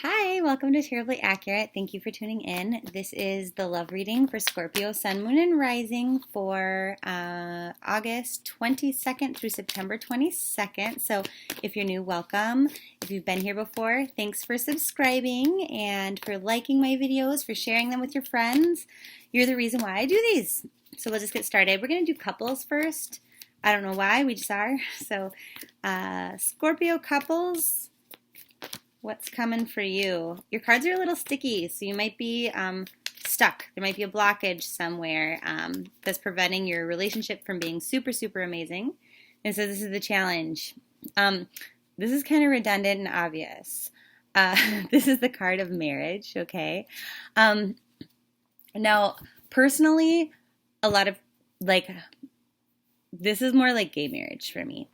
Hi, welcome to Tarot-blee Accurate. Thank you for tuning in. This is the love reading for Scorpio, Sun, Moon, and Rising for August 22nd through September 22nd. So if you're new, welcome. If you've been here before, thanks for subscribing and for liking my videos, for sharing them with your friends. You're the reason why I do these. So we'll just get started. We're going to do couples first. I don't know why, we just are. So Scorpio couples. What's coming for you? Your cards are a little sticky, so you might be stuck. There might be a blockage somewhere that's preventing your relationship from being super, super amazing. And so this is the challenge. This is kind of redundant and obvious. This is the card of marriage, okay? Now, personally, a lot of, this is more like gay marriage for me.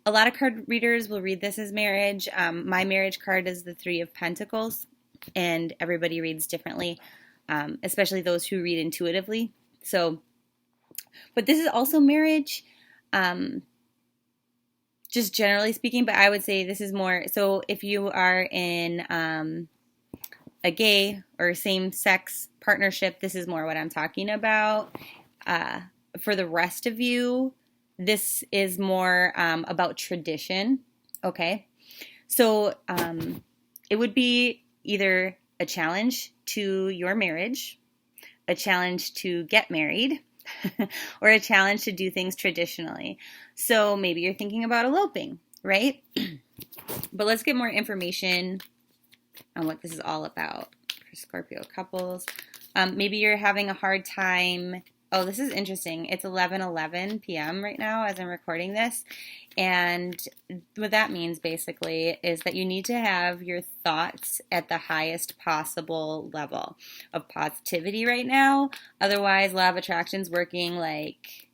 A lot of card readers will read this as marriage. My marriage card is the Three of Pentacles, and everybody reads differently, especially those who read intuitively. So, but this is also marriage, just generally speaking, but I would say this is more, so if you are in a gay or same-sex partnership, this is more what I'm talking about. For the rest of you, this is more about tradition, okay? So it would be either a challenge to your marriage, a challenge to get married, or a challenge to do things traditionally. So maybe you're thinking about eloping, right? But let's get more information on what this is all about for Scorpio couples. Maybe you're having a hard time. Oh, this is interesting. It's 11:11 p.m. right now as I'm recording this. And what that means basically is that you need to have your thoughts at the highest possible level of positivity right now. Otherwise, law of attraction's working like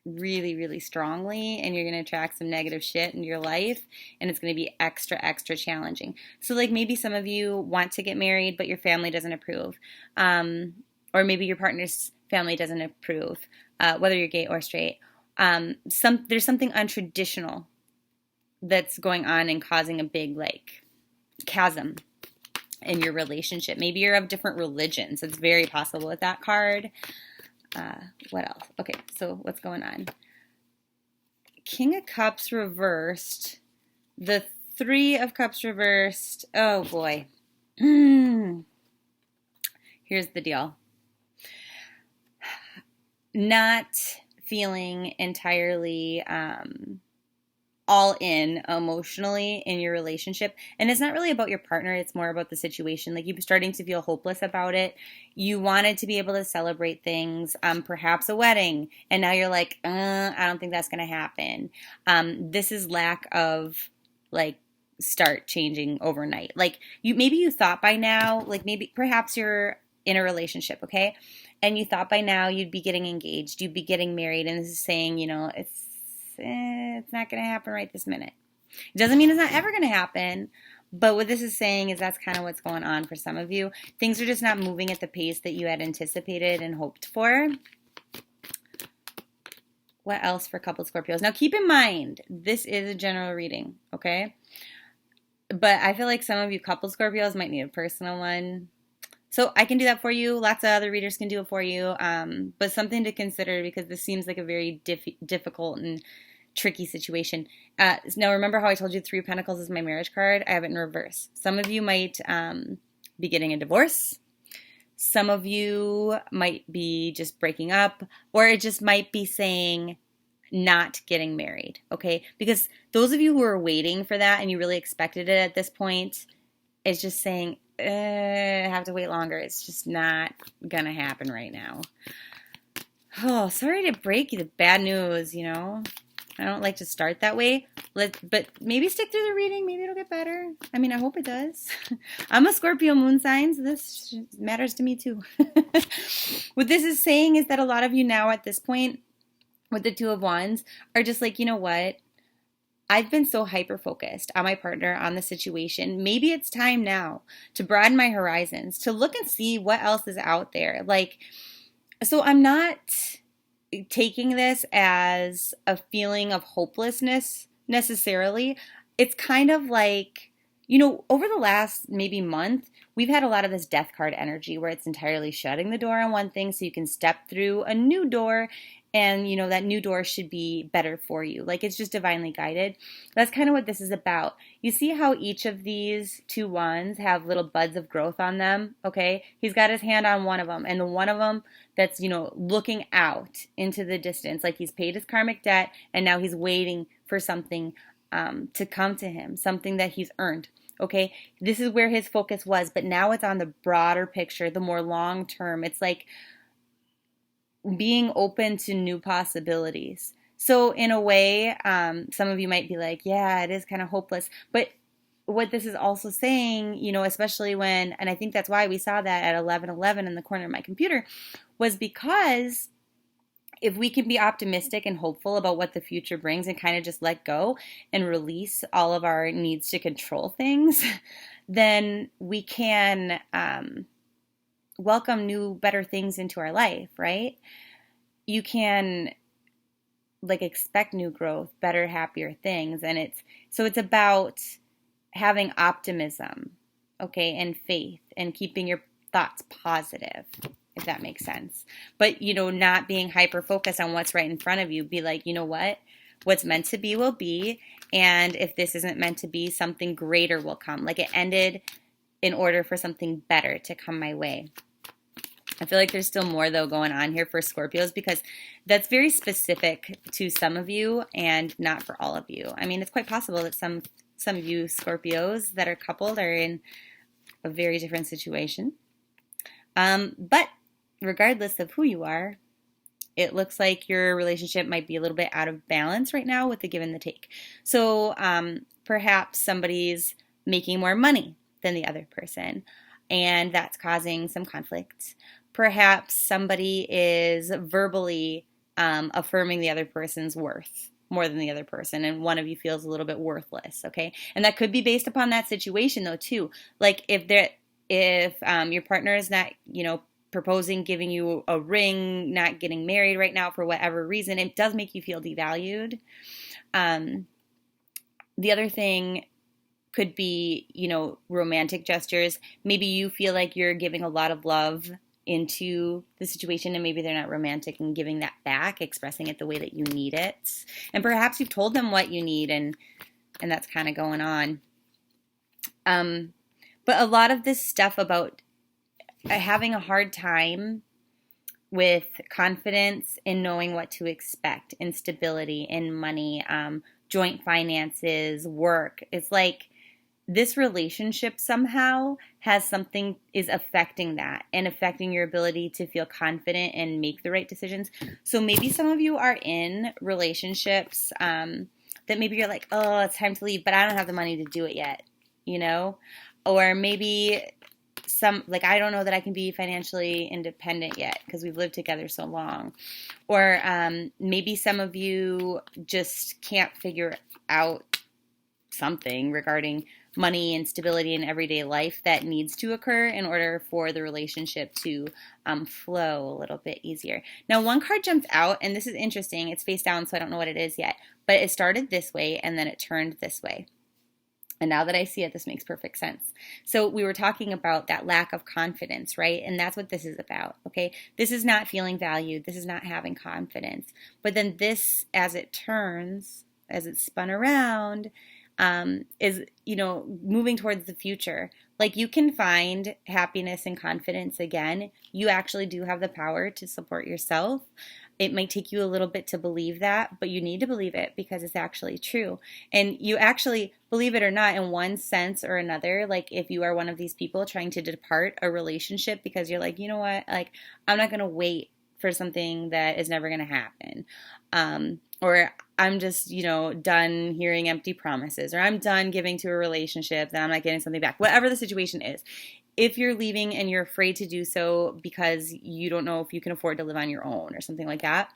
really, really strongly, and you're going to attract some negative shit in your life, and it's going to be extra, extra challenging. So like maybe some of you want to get married, but your family doesn't approve. Or maybe your partner's family doesn't approve, whether you're gay or straight. There's something untraditional that's going on and causing a big chasm in your relationship. Maybe you're of different religions. It's very possible with that card. What else? Okay, so what's going on? King of Cups reversed. The Three of Cups reversed. Oh boy. Here's the deal. Not feeling entirely all in emotionally in your relationship. And it's not really about your partner. It's more about the situation. Like you're starting to feel hopeless about it. You wanted to be able to celebrate things, perhaps a wedding. And now you're like, I don't think that's going to happen. This is lack of start changing overnight. Maybe you thought by now, perhaps you're in a relationship, okay? And you thought by now you'd be getting engaged, you'd be getting married, and this is saying, it's not going to happen right this minute. It doesn't mean it's not ever going to happen, but what this is saying is that's kind of what's going on for some of you. Things are just not moving at the pace that you had anticipated and hoped for. What else for couple Scorpios? Now keep in mind, this is a general reading, okay? But I feel like some of you couple Scorpios might need a personal one. So I can do that for you. Lots of other readers can do it for you. But something to consider because this seems like a very difficult and tricky situation. Now remember how I told you Three of Pentacles is my marriage card? I have it in reverse. Some of you might be getting a divorce. Some of you might be just breaking up. Or it just might be saying not getting married. Okay? Because those of you who are waiting for that and you really expected it at this point, it's just saying, have to wait longer. It's just not gonna happen right now. Oh, sorry to break you the bad news, I don't like to start that way. But maybe stick through the reading. Maybe it'll get better. I mean, I hope it does. I'm a Scorpio moon sign, so this matters to me too. What this is saying is that a lot of you now at this point with the Two of Wands are just like, you know what? I've been so hyper-focused on my partner, on the situation. Maybe it's time now to broaden my horizons, to look and see what else is out there. So I'm not taking this as a feeling of hopelessness necessarily. It's kind of like over the last maybe month, we've had a lot of this death card energy where it's entirely shutting the door on one thing so you can step through a new door, and that new door should be better for you. Like, it's just divinely guided. That's kind of what this is about. You see how each of these two wands have little buds of growth on them, okay? He's got his hand on one of them, and the one of them that's, looking out into the distance, like he's paid his karmic debt, and now he's waiting for something to come to him, something that he's earned. Okay, this is where his focus was, but now it's on the broader picture, the more long term. It's like being open to new possibilities. So in a way, some of you might be like, yeah, it is kind of hopeless. But what this is also saying, especially when, and I think that's why we saw that at 11:11 in the corner of my computer, was because if we can be optimistic and hopeful about what the future brings and kind of just let go and release all of our needs to control things, then we can welcome new, better things into our life, right? You can expect new growth, better, happier things. And it's about having optimism, okay, and faith, and keeping your thoughts positive, if that makes sense. But, not being hyper-focused on what's right in front of you. Be like, what's meant to be will be. And if this isn't meant to be, something greater will come. Like, it ended in order for something better to come my way. I feel like there's still more, though, going on here for Scorpios, because that's very specific to some of you and not for all of you. I mean, it's quite possible that some of you Scorpios that are coupled are in a very different situation. But regardless of who you are, it looks like your relationship might be a little bit out of balance right now with the give and the take. So perhaps somebody's making more money than the other person, and that's causing some conflict. Perhaps somebody is verbally affirming the other person's worth more than the other person, and one of you feels a little bit worthless, okay? And that could be based upon that situation, though, too. Like, if your partner is not, proposing, giving you a ring, not getting married right now for whatever reason, it does make you feel devalued. The other thing could be, romantic gestures. Maybe you feel like you're giving a lot of love into the situation, and maybe they're not romantic and giving that back, expressing it the way that you need it. And perhaps you've told them what you need, and that's kind of going on. But a lot of this stuff about having a hard time with confidence in knowing what to expect, instability in money, joint finances, work. It's like this relationship somehow is affecting that and affecting your ability to feel confident and make the right decisions. So maybe some of you are in relationships that maybe you're like, oh, it's time to leave, but I don't have the money to do it yet, Or maybe I don't know that I can be financially independent yet because we've lived together so long. Or maybe some of you just can't figure out something regarding money and stability in everyday life that needs to occur in order for the relationship to flow a little bit easier. Now, one card jumped out, and this is interesting. It's face down, so I don't know what it is yet. But it started this way, and then it turned this way. And now that I see it, this makes perfect sense. So we were talking about that lack of confidence, right? And that's what this is about, okay? This is not feeling valued. This is not having confidence. But then this, as it turns, as it's spun around, is, moving towards the future. Like, you can find happiness and confidence again. You actually do have the power to support yourself. It might take you a little bit to believe that, but you need to believe it because it's actually true. And you actually, believe it or not, in one sense or another, like if you are one of these people trying to depart a relationship because you're like, you know what, like I'm not going to wait for something that is never going to happen. Or I'm just, done hearing empty promises, or I'm done giving to a relationship that I'm not getting something back. Whatever the situation is. If you're leaving and you're afraid to do so because you don't know if you can afford to live on your own or something like that,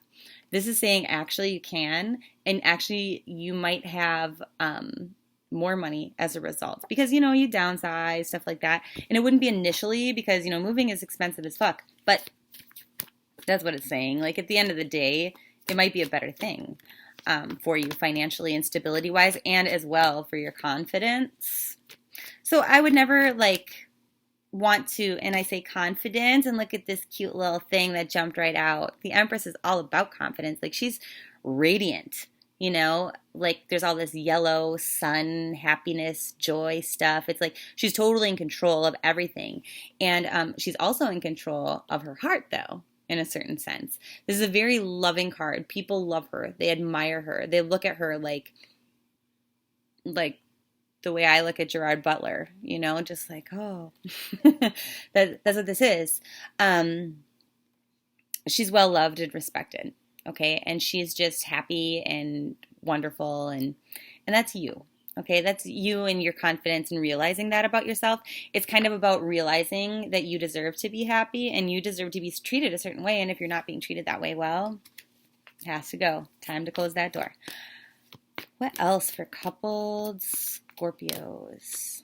this is saying actually you can, and actually you might have more money as a result because, you downsize, stuff like that. And it wouldn't be initially because, moving is expensive as fuck. But that's what it's saying. Like, at the end of the day, it might be a better thing for you financially and stability-wise, and as well for your confidence. So I would never like want to, and I say confidence, and look at this cute little thing that jumped right out. The Empress is all about confidence. Like she's radiant, you know, like there's all this yellow sun, happiness, joy stuff. It's like she's totally in control of everything. And she's also in control of her heart, though, in a certain sense. This is a very loving card. People love her. They admire her. They look at her like the way I look at Gerard Butler, you know, just like, oh, that's what this is. She's well loved and respected, okay, and she's just happy and wonderful, and that's you, okay, that's you and your confidence and realizing that about yourself. It's kind of about realizing that you deserve to be happy and you deserve to be treated a certain way, and if you're not being treated that way, well, it has to go. Time to close that door. What else for coupled Scorpios?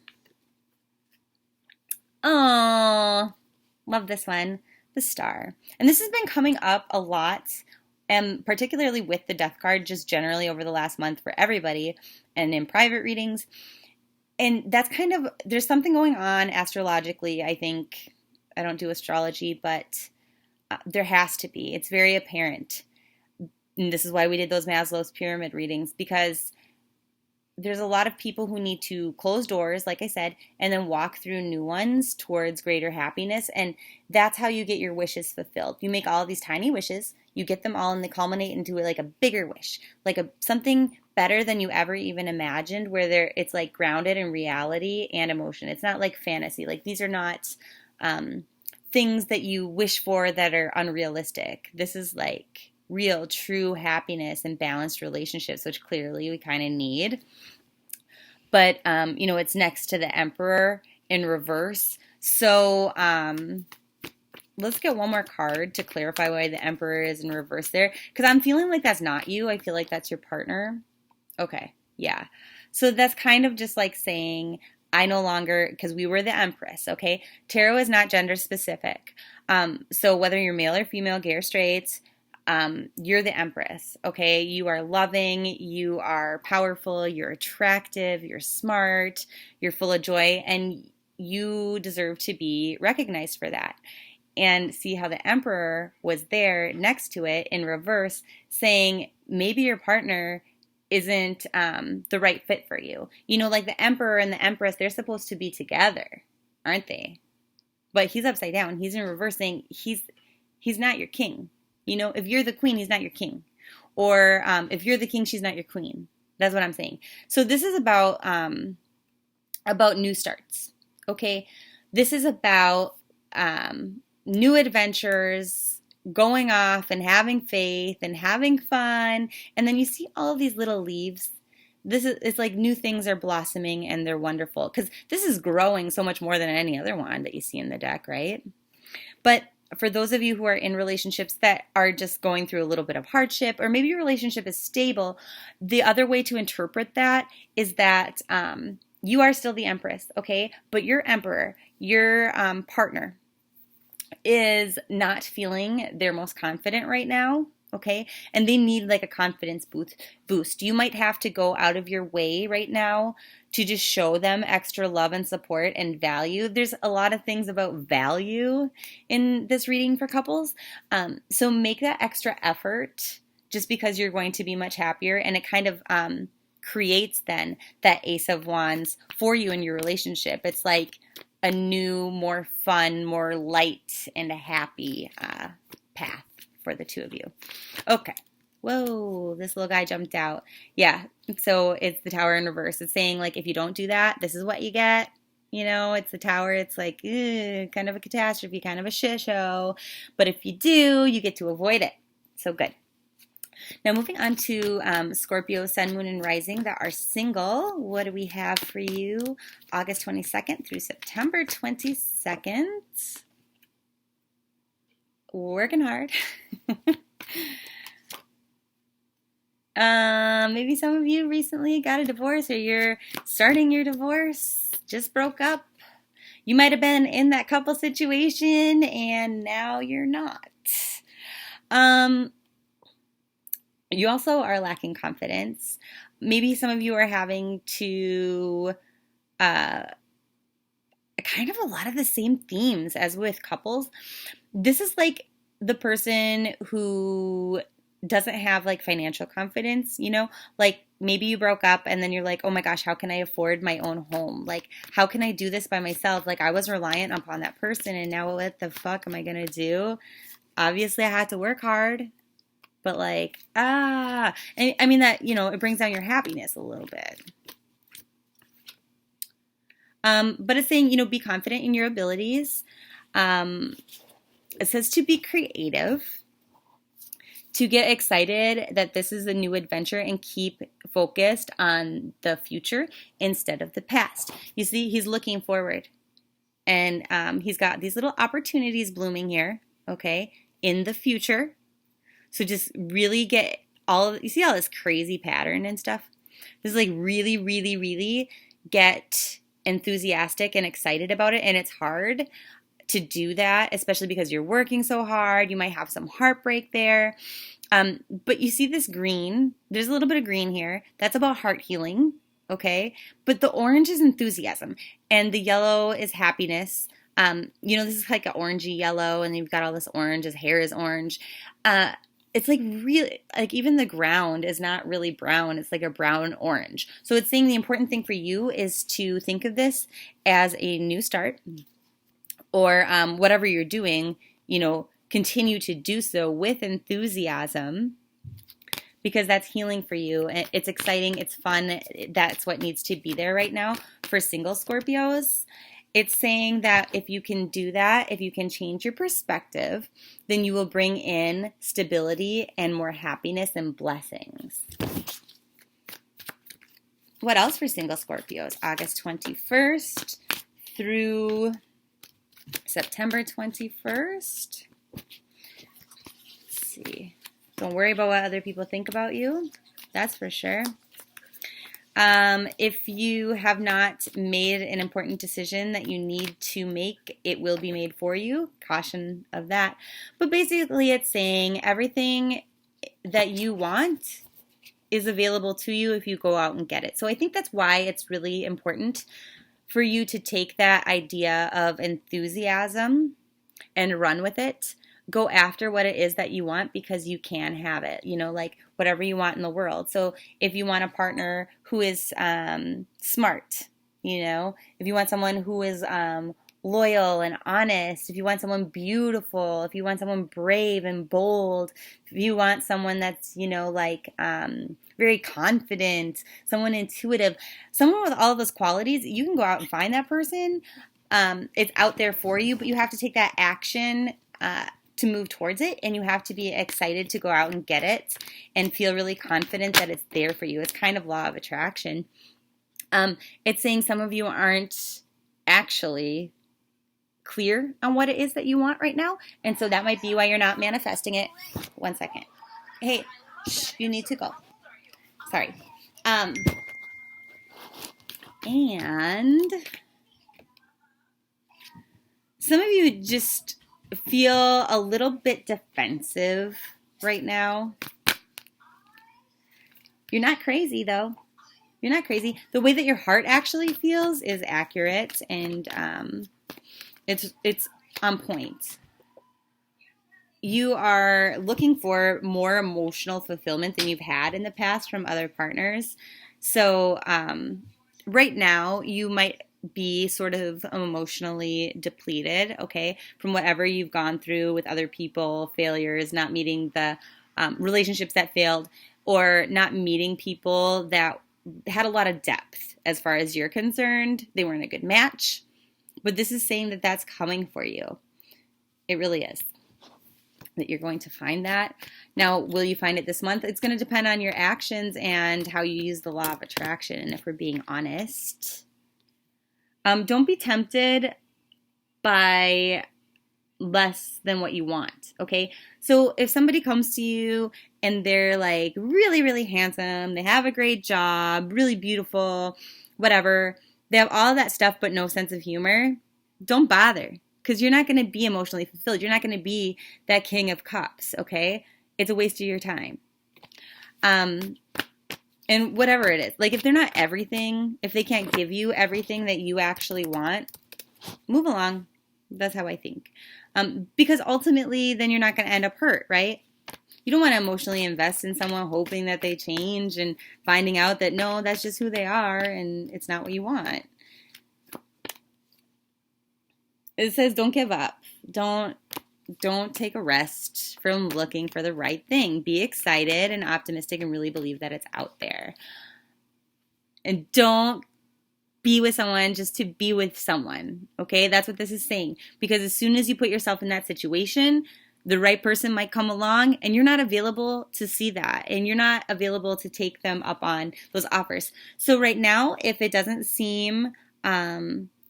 Oh, love this one, the Star. And this has been coming up a lot, and particularly with the Death card, just generally over the last month for everybody, and in private readings. And that's kind of, there's something going on astrologically, I think. I don't do astrology, but there has to be. It's very apparent. And this is why we did those Maslow's pyramid readings, because there's a lot of people who need to close doors, like I said, and then walk through new ones towards greater happiness. And that's how you get your wishes fulfilled. You make all of these tiny wishes, you get them all, and they culminate into like a bigger wish, like something better than you ever even imagined, where it's like grounded in reality and emotion. It's not like fantasy. Like these are not things that you wish for that are unrealistic. This is like real, true happiness and balanced relationships, which clearly we kind of need. But, you know, it's next to the Emperor in reverse. So let's get one more card to clarify why the Emperor is in reverse there. Because I'm feeling like that's not you. I feel like that's your partner. Okay, yeah. So that's kind of just like saying, I no longer, because we were the Empress, okay? Tarot is not gender specific. So whether you're male or female, gay or straight, you're the Empress, okay? You are loving, you are powerful, you're attractive, you're smart, you're full of joy, and you deserve to be recognized for that. And see how the Emperor was there next to it in reverse, saying maybe your partner isn't the right fit for you. You know, like the Emperor and the Empress, they're supposed to be together, aren't they? But he's upside down. He's in reverse, saying he's not your king. You know, if you're the queen, he's not your king. Or if you're the king, she's not your queen. That's what I'm saying. So this is about new starts, okay? This is about new adventures, going off and having faith and having fun. And then you see all of these little leaves. It's like new things are blossoming and they're wonderful. Because this is growing so much more than any other one that you see in the deck, right? But for those of you who are in relationships that are just going through a little bit of hardship, or maybe your relationship is stable, the other way to interpret that is that you are still the Empress, okay? But your Emperor, your partner, is not feeling their most confident right now, okay? And they need like a confidence boost. You might have to go out of your way right now to just show them extra love and support and value. There's a lot of things about value in this reading for couples. So make that extra effort just because you're going to be much happier, and it kind of creates then that Ace of Wands for you in your relationship. It's like a new, more fun, more light and a happy path for the two of you. Okay. Whoa, this little guy jumped out. Yeah, so it's the Tower in reverse. It's saying, like, if you don't do that, this is what you get. You know, it's the Tower. It's like, kind of a catastrophe, kind of a shit show. But if you do, you get to avoid it. So good. Now, moving on to Scorpio, Sun, Moon, and Rising that are single. What do we have for you? August 22nd through September 22nd. Working hard. Maybe some of you recently got a divorce, or you're starting your divorce, just broke up. You might have been in that couple situation and now you're not. You also are lacking confidence. Maybe some of you are having to kind of a lot of the same themes as with couples. This is like the person who doesn't have like financial confidence, you know, like maybe you broke up and then you're like, oh my gosh, how can I afford my own home? Like, how can I do this by myself? Like, I was reliant upon that person, and now what the fuck am I gonna do? Obviously, I had to work hard, but like, and I mean that, you know, it brings down your happiness a little bit. But it's saying, you know, be confident in your abilities. It says to be creative, to get excited that this is a new adventure, and keep focused on the future instead of the past. You see, he's looking forward, and he's got these little opportunities blooming here, okay, in the future. So just really get you see all this crazy pattern and stuff? This is like really, really, really get enthusiastic and excited about it, and it's hard to do that, especially because you're working so hard. You might have some heartbreak there. But you see this green, there's a little bit of green here. That's about heart healing, okay? But the orange is enthusiasm, and the yellow is happiness. You know, this is like an orangey yellow, and you've got all this orange. His hair is orange. It's like really, like even the ground is not really brown. It's like a brown orange. So it's saying the important thing for you is to think of this as a new start, or whatever you're doing, you know, continue to do so with enthusiasm, because that's healing for you. It's exciting. It's fun. That's what needs to be there right now for single Scorpios. It's saying that if you can do that, if you can change your perspective, then you will bring in stability and more happiness and blessings. What else for single Scorpios? August 21st through September 21st. Let's see. Don't worry about what other people think about you. That's for sure. If you have not made an important decision that you need to make, it will be made for you. Caution of that. But basically it's saying everything that you want is available to you if you go out and get it. So I think that's why it's really important for you to take that idea of enthusiasm and run with it. Go after what it is that you want, because you can have it, you know, like whatever you want in the world. So if you want a partner who is smart, you know, if you want someone who is loyal and honest, if you want someone beautiful, if you want someone brave and bold, if you want someone that's, you know, like very confident, someone intuitive, someone with all of those qualities, you can go out and find that person. It's out there for you, but you have to take that action to move towards it, and you have to be excited to go out and get it and feel really confident that it's there for you. It's kind of law of attraction. It's saying some of you aren't actually clear on what it is that you want right now, and so that might be why you're not manifesting it. 1 second. Hey, you need to go. Sorry. And some of you just feel a little bit defensive right now. You're not crazy, though. You're not crazy. The way that your heart actually feels is accurate, and it's on point. You are looking for more emotional fulfillment than you've had in the past from other partners. So right now, you might be sort of emotionally depleted, okay, from whatever you've gone through with other people, failures, not meeting the relationships that failed, or not meeting people that had a lot of depth as far as you're concerned. They weren't a good match. But this is saying that that's coming for you. It really is. That you're going to find that. Now, will you find it this month? It's going to depend on your actions and how you use the law of attraction. And if we're being honest, don't be tempted by less than what you want, okay? So if somebody comes to you and they're like really, really handsome, they have a great job, really beautiful, whatever, they have all that stuff but no sense of humor, don't bother, because you're not going to be emotionally fulfilled. You're not going to be that king of cups, okay? It's a waste of your time. And whatever it is, like if they're not everything, if they can't give you everything that you actually want, move along. That's how I think. Because ultimately, then you're not going to end up hurt, right? You don't want to emotionally invest in someone hoping that they change and finding out that no, that's just who they are and it's not what you want. It says don't give up. Don't take a rest from looking for the right thing. Be excited and optimistic and really believe that it's out there. And don't be with someone just to be with someone. Okay? That's what this is saying. Because as soon as you put yourself in that situation, the right person might come along and you're not available to see that. And you're not available to take them up on those offers. So right now, if it doesn't seem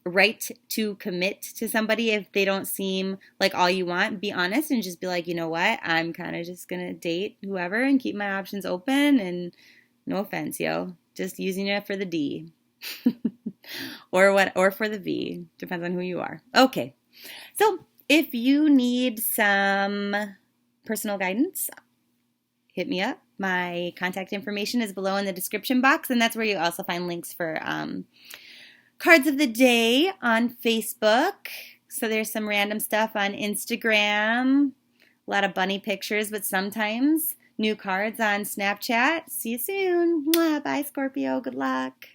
right to commit to somebody, if they don't seem like all you want, be honest and just be like, you know what? I'm kind of just going to date whoever and keep my options open. And no offense, yo. Just using it for the D. or for the V. Depends on who you are. Okay. So if you need some personal guidance, hit me up. My contact information is below in the description box, and that's where you also find links for cards of the day on Facebook. So there's some random stuff on Instagram, a lot of bunny pictures, but sometimes new cards on Snapchat. See you soon. Mwah. Bye, Scorpio. Good luck.